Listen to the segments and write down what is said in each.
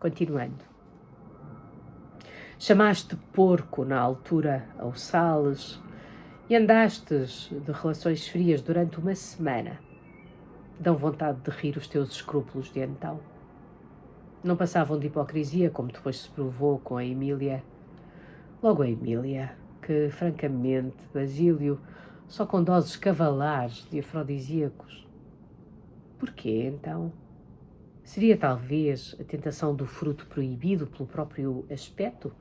Continuando. Chamaste porco na altura ao Salles e andastes de relações frias durante uma semana. Dão vontade de rir os teus escrúpulos de então. Não passavam de hipocrisia, como depois se provou com a Emília. Logo a Emília, que, francamente, Basílio, só com doses cavalares de afrodisíacos. Porquê, então? Seria talvez a tentação do fruto proibido pelo próprio aspecto?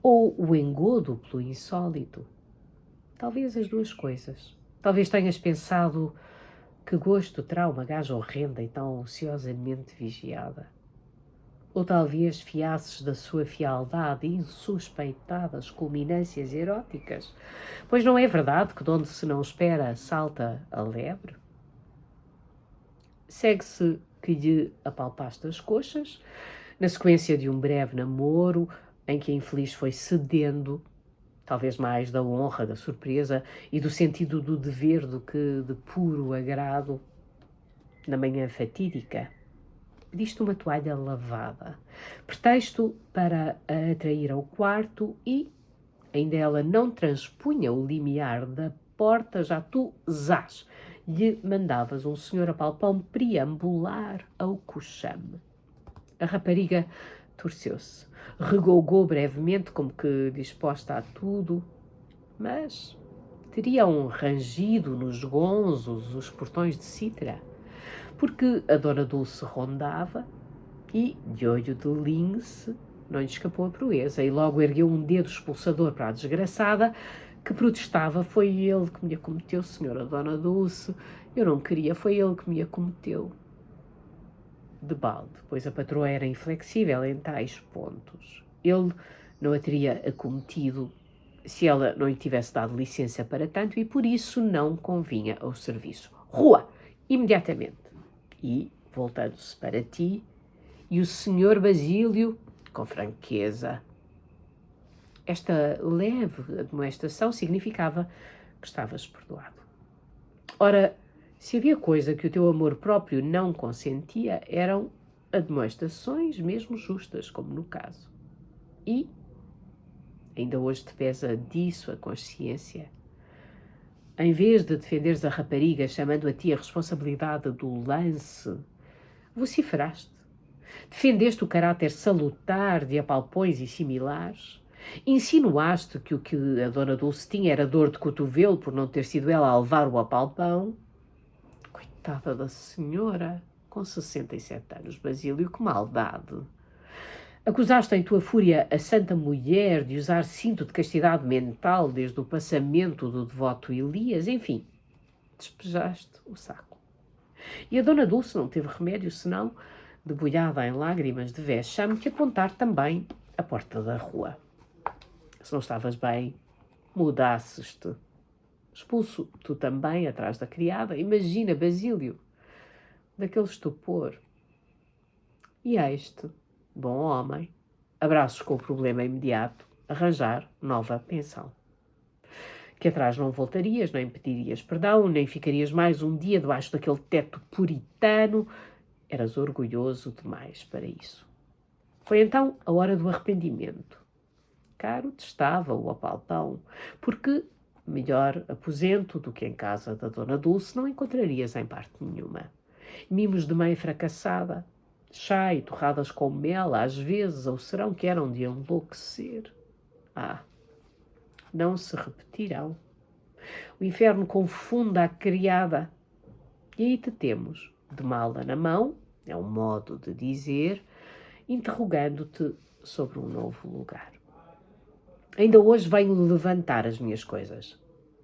Ou o engodo pelo insólito? Talvez as duas coisas. Talvez tenhas pensado que gosto terá uma gaja horrenda e tão ansiosamente vigiada. Ou talvez fiasses da sua fialdade insuspeitadas culminâncias eróticas, pois não é verdade que de onde se não espera salta a lebre? Segue-se que lhe apalpaste as coxas, na sequência de um breve namoro em que a infeliz foi cedendo, talvez mais da honra, da surpresa e do sentido do dever do que de puro agrado. Na manhã fatídica, pediste uma toalha lavada, pretexto para a atrair ao quarto e, ainda ela não transpunha o limiar da porta, já tu, zás, lhe mandavas um senhor apalpão preambular ao coxame. A rapariga torceu-se, regogou brevemente como que disposta a tudo, mas teriam rangido nos gonzos os portões de Citra, porque a dona Dulce rondava e, de olho de lince, não lhe escapou a proeza e logo ergueu um dedo expulsador para a desgraçada, que protestava: foi ele que me acometeu, senhora dona Dulce, eu não queria, foi ele que me acometeu. De balde, pois a patroa era inflexível em tais pontos. Ele não a teria acometido se ela não lhe tivesse dado licença para tanto e por isso não convinha ao serviço. Rua! Imediatamente! E, voltando-se para ti, e o senhor Basílio, com franqueza. Esta leve admoestação significava que estavas perdoado. Ora, se havia coisa que o teu amor próprio não consentia, eram admoestações mesmo justas, como no caso. E ainda hoje te pesa disso a consciência. Em vez de defenderes a rapariga chamando a ti a responsabilidade do lance, vociferaste. Defendeste o caráter salutar de apalpões e similares. Insinuaste que o que a dona Dulce tinha era dor de cotovelo por não ter sido ela a levar o apalpão. Coitada da senhora, com 67 anos, Basílio, que maldade. Acusaste em tua fúria a santa mulher de usar cinto de castidade mental desde o passamento do devoto Elias, enfim, despejaste o saco. E a dona Dulce não teve remédio senão, debulhada em lágrimas de vexame, que apontar também a porta da rua. Se não estavas bem, mudasses-te. Expulso tu também atrás da criada. Imagina, Basílio, daquele estupor. E este, bom homem, abraços com o problema imediato, arranjar nova pensão. Que atrás não voltarias, nem pedirias perdão, nem ficarias mais um dia debaixo daquele teto puritano. Eras orgulhoso demais para isso. Foi então a hora do arrependimento. Caro te estava o apalpão, porque melhor aposento do que em casa da dona Dulce não encontrarias em parte nenhuma. Mimos de mãe fracassada, chá e torradas com mel, às vezes, ou serão que eram de enlouquecer. Ah, não se repetirão. O inferno confunda a criada. E aí te temos, de mala na mão, é um modo de dizer, interrogando-te sobre um novo lugar. Ainda hoje venho levantar as minhas coisas,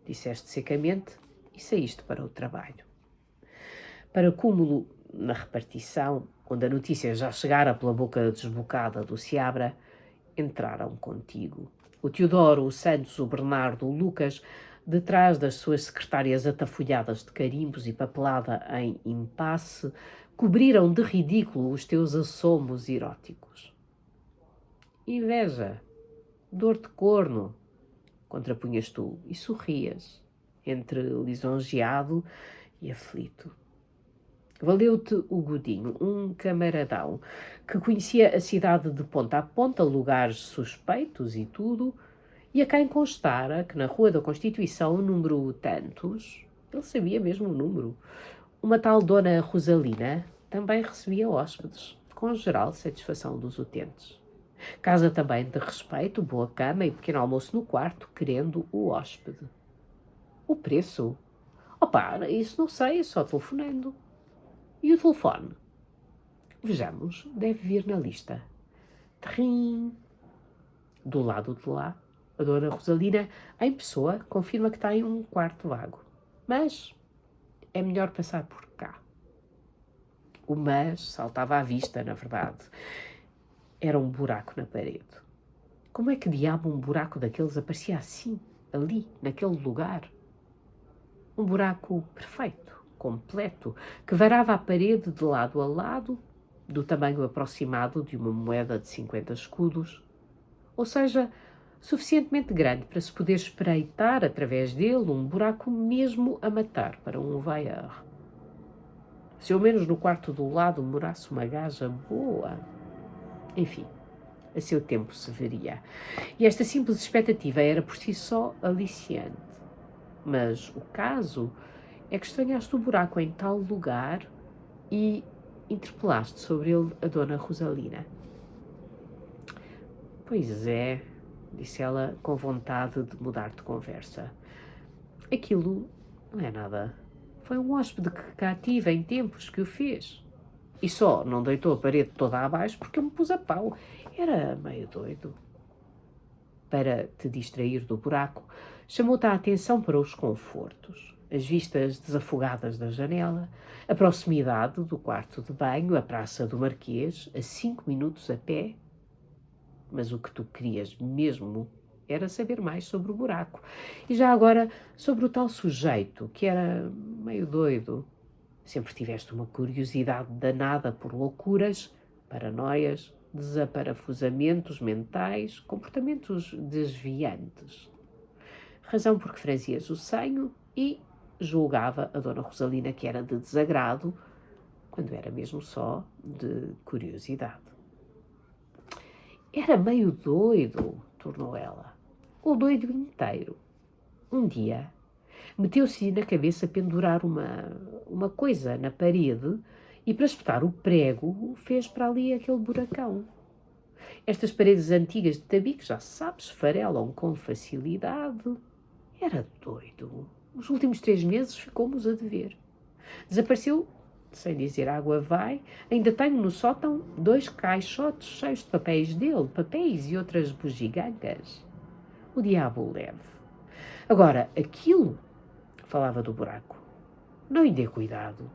disseste secamente e saíste para o trabalho. Para cúmulo, na repartição, onde a notícia já chegara pela boca desbocada do Seabra, entraram contigo o Teodoro, o Santos, o Bernardo, o Lucas, detrás das suas secretárias atafolhadas de carimbos e papelada em impasse, cobriram de ridículo os teus assomos eróticos. Inveja, dor de corno, contrapunhas tu e sorrias, entre lisonjeado e aflito. Valeu-te o Godinho, um camaradão, que conhecia a cidade de ponta a ponta, lugares suspeitos e tudo, e a quem constara que na Rua da Constituição, número tantos, ele sabia mesmo o número, uma tal Dona Rosalina também recebia hóspedes, com geral satisfação dos utentes. Casa também de respeito, boa cama e pequeno almoço no quarto, querendo o hóspede. O preço? Opa, isso não sei, só telefonando. E o telefone? Vejamos, deve vir na lista. Trim. Do lado de lá, a Dona Rosalina, em pessoa, confirma que tem um quarto vago. Mas é melhor passar por cá. O mas saltava à vista, na verdade. Era um buraco na parede. Como é que diabo um buraco daqueles aparecia assim, ali, naquele lugar? Um buraco perfeito, completo, que varava a parede de lado a lado, do tamanho aproximado de uma moeda de 50 escudos, ou seja, suficientemente grande para se poder espreitar através dele um buraco mesmo a matar para um voyeur. Se ao menos no quarto do lado morasse uma gaja boa. Enfim, a seu tempo se veria. E esta simples expectativa era por si só aliciante. Mas o caso é que estranhaste o buraco em tal lugar e interpelaste sobre ele a Dona Rosalina. Pois é, disse ela com vontade de mudar de conversa. Aquilo não é nada. Foi um hóspede que cá tive em tempos que o fez. E só não deitou a parede toda abaixo porque eu me pus a pau. Era meio doido. Para te distrair do buraco, chamou-te a atenção para os confortos. As vistas desafogadas da janela, a proximidade do quarto de banho, a Praça do Marquês, a 5 minutos a pé. Mas o que tu querias mesmo era saber mais sobre o buraco. E já agora sobre o tal sujeito, que era meio doido. Sempre tiveste uma curiosidade danada por loucuras, paranoias, desaparafusamentos mentais, comportamentos desviantes. Razão por que franzias o senho e julgava a Dona Rosalina que era de desagrado, quando era mesmo só de curiosidade. Era meio doido, tornou ela. O doido inteiro. Um dia, meteu-se na cabeça pendurar uma coisa na parede e, para espetar o prego, fez para ali aquele buracão. Estas paredes antigas de tabique, já sabes, farelam com facilidade. Era doido. Os últimos 3 meses ficou-nos a dever. Desapareceu, sem dizer água vai. Ainda tenho no sótão 2 caixotes cheios de papéis dele, papéis e outras bugigangas. O diabo leve. Agora, aquilo, falava do buraco, não lhe dê cuidado.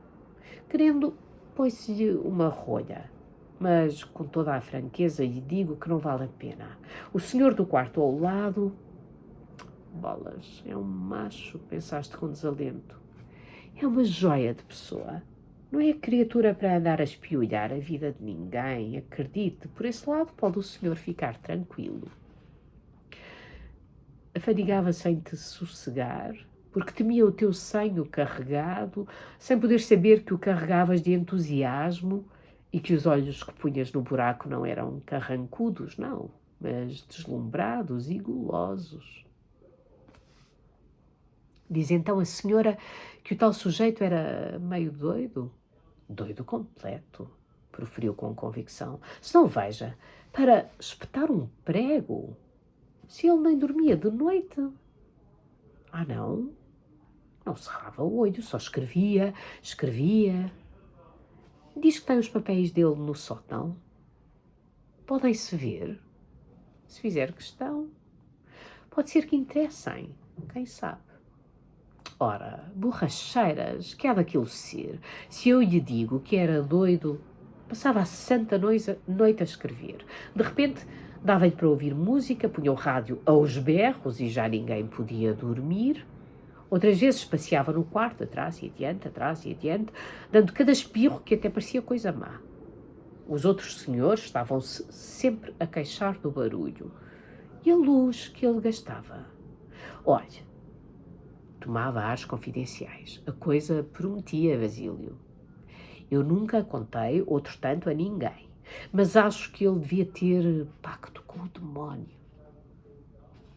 Querendo, pôs-lhe uma rolha, mas com toda a franqueza lhe digo que não vale a pena. O senhor do quarto ao lado, bolas, é um macho, pensaste com desalento. É uma joia de pessoa. Não é criatura para andar a espiolhar a vida de ninguém. Acredite, por esse lado pode o senhor ficar tranquilo. Afadigava-se em te sossegar, porque temia o teu senho carregado, sem poder saber que o carregavas de entusiasmo e que os olhos que punhas no buraco não eram carrancudos, não, mas deslumbrados e gulosos. Diz então a senhora que o tal sujeito era meio doido? Doido completo, proferiu com convicção. Se não veja, para espetar um prego, se ele nem dormia de noite. Ah, não? Não cerrava o olho, só escrevia. Diz que tem os papéis dele no sótão. Podem-se ver, se fizer questão. Pode ser que interessem, quem sabe. Ora, borracheiras, que há daquilo ser? Se eu lhe digo que era doido, passava a santa noite a escrever. De repente, dava-lhe para ouvir música, punha o rádio aos berros e já ninguém podia dormir. Outras vezes passeava no quarto, atrás e adiante, dando cada espirro que até parecia coisa má. Os outros senhores estavam-se sempre a queixar do barulho e a luz que ele gastava. Olha, tomava ares confidenciais. A coisa prometia, Basílio. Eu nunca contei outro tanto a ninguém, mas acho que ele devia ter pacto com o demónio.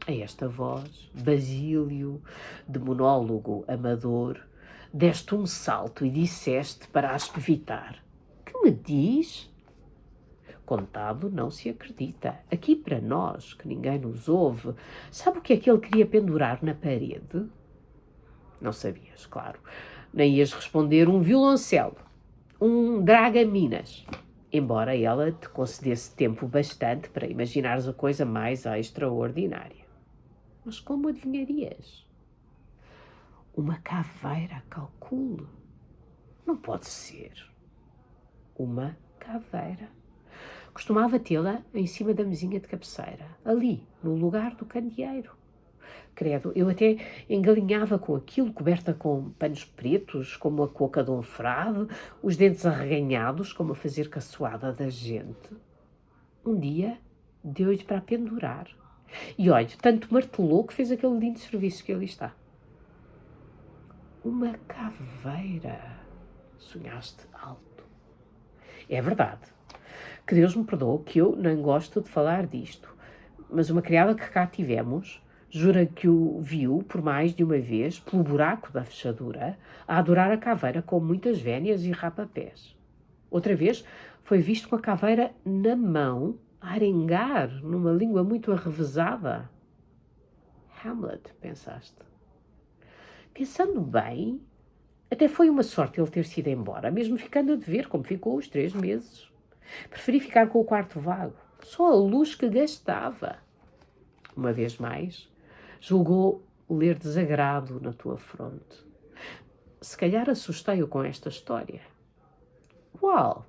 A esta voz, Basílio, de monólogo amador, deste um salto e disseste para a espevitar: que me diz? Contado não se acredita. Aqui para nós, que ninguém nos ouve, sabe o que é que ele queria pendurar na parede? Não sabias, claro. Nem ias responder um violoncelo, um draga-minas, embora ela te concedesse tempo bastante para imaginares a coisa mais extraordinária. Mas como adivinharias? Uma caveira, calculo. Não pode ser. Uma caveira. Costumava tê-la em cima da mesinha de cabeceira, ali, no lugar do candeeiro. Credo, eu até engalinhava com aquilo, coberta com panos pretos, como a coca de um frade, os dentes arreganhados, como a fazer caçoada da gente. Um dia deu-lhe para pendurar. E olha, tanto martelou que fez aquele lindo serviço que ali está. Uma caveira. Sonhaste alto. É verdade. Que Deus me perdoe que eu nem gosto de falar disto, mas uma criada que cá tivemos jura que o viu por mais de uma vez, pelo buraco da fechadura, a adorar a caveira com muitas vénias e rapapés. Outra vez foi visto com a caveira na mão, a arengar numa língua muito arrevesada. Hamlet, pensaste. Pensando bem, até foi uma sorte ele ter sido embora, mesmo ficando a dever, como ficou os 3 meses. Preferi ficar com o quarto vago, só a luz que gastava. Uma vez mais, julgou ler desagrado na tua fronte. Se calhar assustei-o com esta história. Qual?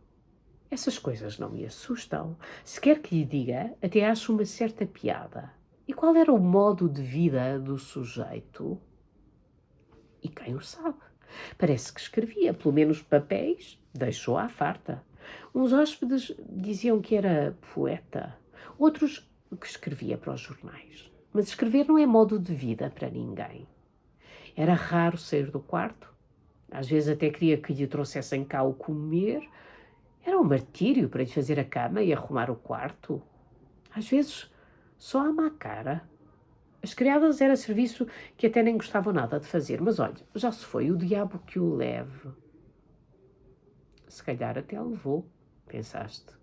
Essas coisas não me assustam. Se quer que lhe diga, até acho uma certa piada. E qual era o modo de vida do sujeito? E quem o sabe? Parece que escrevia, pelo menos papéis, deixou à farta. Uns hóspedes diziam que era poeta, outros que escrevia para os jornais. Mas escrever não é modo de vida para ninguém. Era raro sair do quarto. Às vezes até queria que lhe trouxessem cá o comer. Era um martírio para lhe fazer a cama e arrumar o quarto. Às vezes só a má cara. As criadas era serviço que até nem gostavam nada de fazer, mas olha, já se foi, o diabo que o leve. Se calhar até levou, pensaste.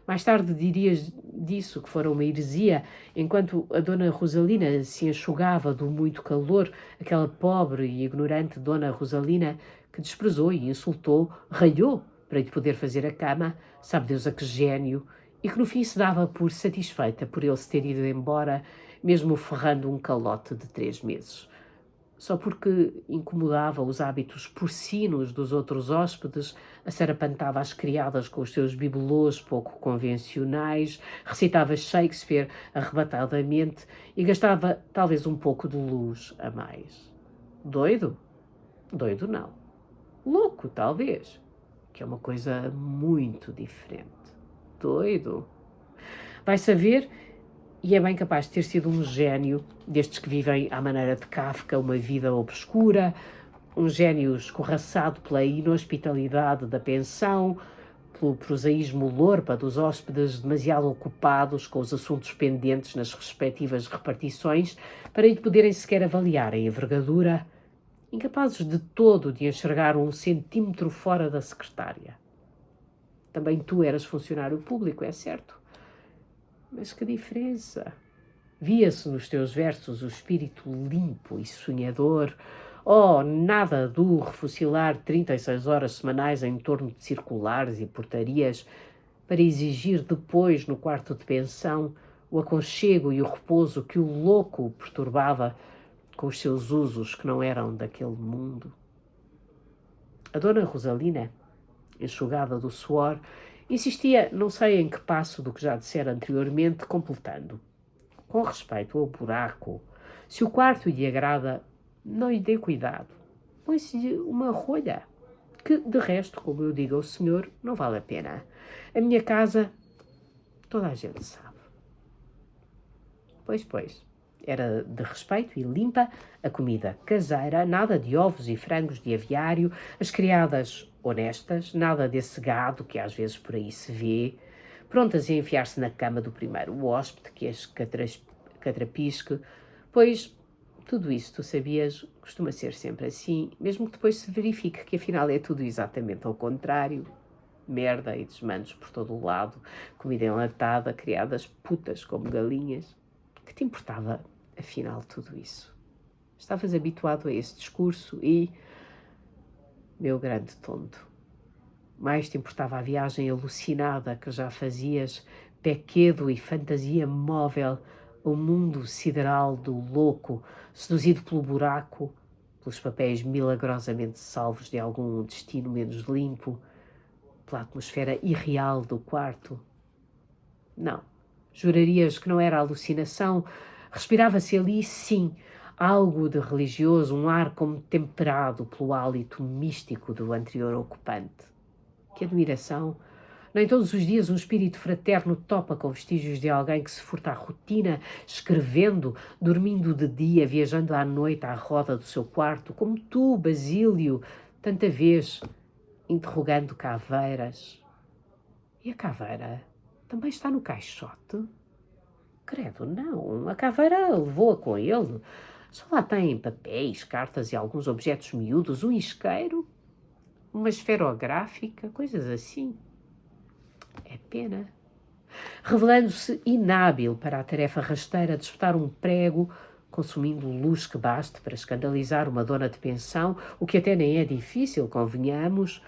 Mais tarde dirias disso, que fora uma heresia, enquanto a dona Rosalina se enxugava do muito calor, aquela pobre e ignorante dona Rosalina que desprezou e insultou, ralhou para lhe poder fazer a cama, sabe Deus a que gênio, e que no fim se dava por satisfeita por ele se ter ido embora, mesmo ferrando um calote de 3 meses. Só porque incomodava os hábitos porcinos dos outros hóspedes, assarapantava as criadas com os seus bibelôs pouco convencionais, recitava Shakespeare arrebatadamente e gastava talvez um pouco de luz a mais. Doido? Doido não. Louco, talvez, que é uma coisa muito diferente. Doido? Vai saber. E é bem capaz de ter sido um gênio, destes que vivem à maneira de Kafka uma vida obscura, um gênio escorraçado pela inhospitalidade da pensão, pelo prosaísmo lorpa dos hóspedes demasiado ocupados com os assuntos pendentes nas respectivas repartições para lhe poderem sequer avaliar a envergadura, incapazes de todo de enxergar 1 centímetro fora da secretária. Também tu eras funcionário público, é certo? Mas que diferença! Via-se nos teus versos o espírito limpo e sonhador. Oh, nada do refucilar 36 horas semanais em torno de circulares e portarias para exigir depois, no quarto de pensão, o aconchego e o repouso que o louco perturbava com os seus usos que não eram daquele mundo. A dona Rosalina, enxugada do suor, insistia, não sei em que passo do que já dissera anteriormente, completando. Com respeito ao buraco, se o quarto lhe agrada, não lhe dê cuidado. Põe-se-lhe uma rolha, que, de resto, como eu digo ao senhor, não vale a pena. A minha casa, toda a gente sabe. Pois, era de respeito e limpa, a comida caseira, nada de ovos e frangos de aviário, as criadas honestas, nada desse gado que às vezes por aí se vê, prontas a enfiar-se na cama do primeiro hóspede que as catrapisque, pois tudo isso, tu sabias, costuma ser sempre assim, mesmo que depois se verifique que afinal é tudo exatamente ao contrário. Merda e desmandos por todo o lado, comida enlatada, criadas putas como galinhas. Que te importava, afinal, tudo isso? Estavas habituado a esse discurso e, meu grande tonto, mais te importava a viagem alucinada que já fazias, pé quedo e fantasia móvel, o mundo sideral do louco, seduzido pelo buraco, pelos papéis milagrosamente salvos de algum destino menos limpo, pela atmosfera irreal do quarto. Não, jurarias que não era alucinação, respirava-se ali, sim, algo de religioso, um ar como temperado pelo hálito místico do anterior ocupante. Que admiração! Nem todos os dias um espírito fraterno topa com vestígios de alguém que se furta à rotina, escrevendo, dormindo de dia, viajando à noite à roda do seu quarto, como tu, Basílio, tanta vez, interrogando caveiras. E a caveira também está no caixote? Credo, não. A caveira levou-a com ele. Só lá tem papéis, cartas e alguns objetos miúdos, um isqueiro, uma esferográfica, coisas assim. É pena. Revelando-se inábil para a tarefa rasteira de espetar um prego, consumindo luz que baste para escandalizar uma dona de pensão, o que até nem é difícil, convenhamos,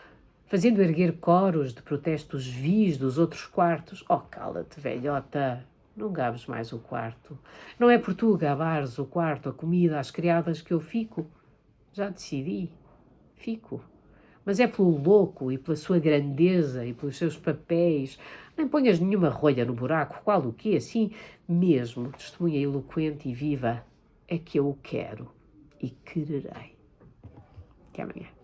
fazendo erguer coros de protestos vis dos outros quartos. Oh, cala-te, velhota, não gabes mais o quarto. Não é por tu gabares o quarto, a comida, as criadas que eu fico. Já decidi, fico. Mas é pelo louco e pela sua grandeza e pelos seus papéis. Nem ponhas nenhuma rolha no buraco, qual o quê, assim mesmo, testemunha eloquente e viva, é que eu o quero e quererei. Até amanhã.